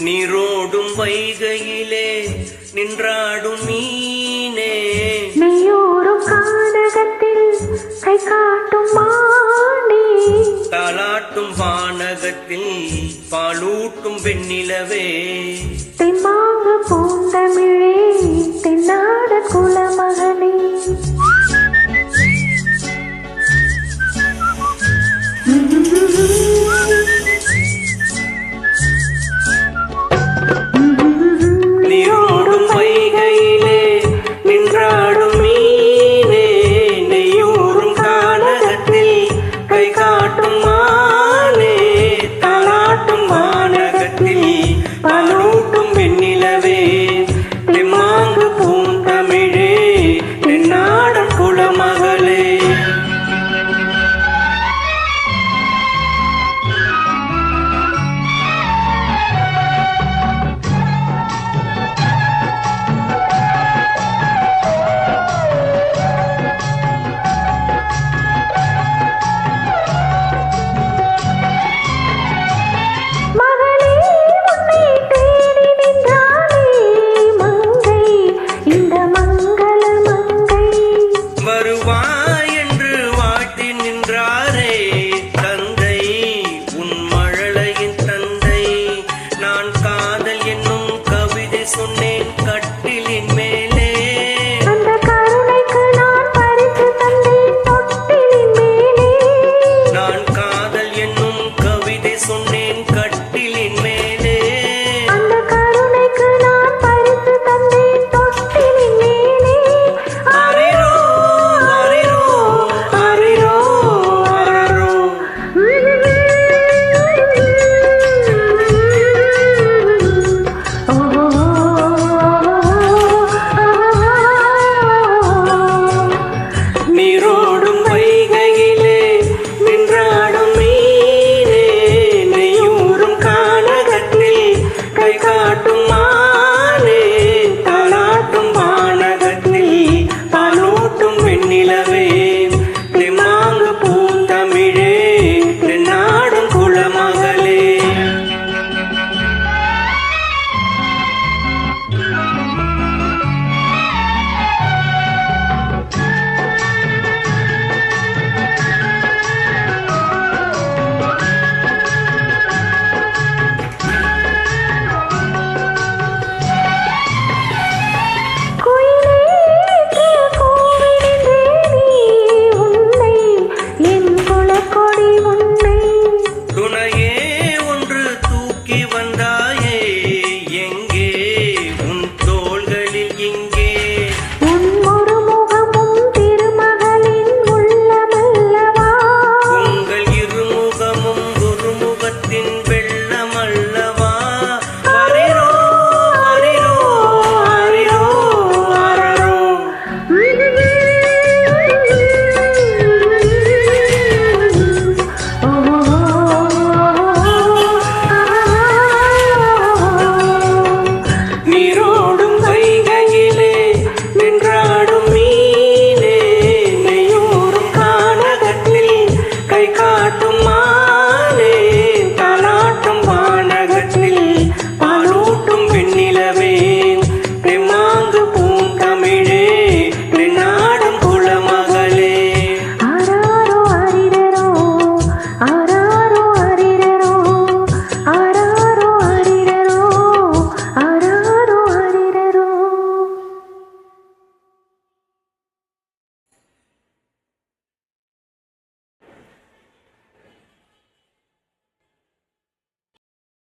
நீரோடும் வைகையிலே நின்றாடும் மீனே, நீயோரும் கானகத்தில் கை காட்டும் மானே, தாலாட்டும் வானகத்தில் பாலூட்டும் வெண்ணிலவே, தெம்மாங்கு பூந்தமிழே தென்னாட குலமகனே. நீரோடும் வைகையிலே நின்றாடும் மீனே, நெய்யூரும் கானகத்தில் கை காட்டும் மானே, தாலாட்டும் வானகத்தில் பாலூட்டும் வெண்ணிலவே, தெம்மாங்கு பூந்தமிழே தென்னாடன் குலமகளே. வருவாய் என்று வாட்டி நின்றாரே தந்தை, உன் மழலையின் தந்தை. நான் காதல் என்னும் கவிதை சொன்னேன்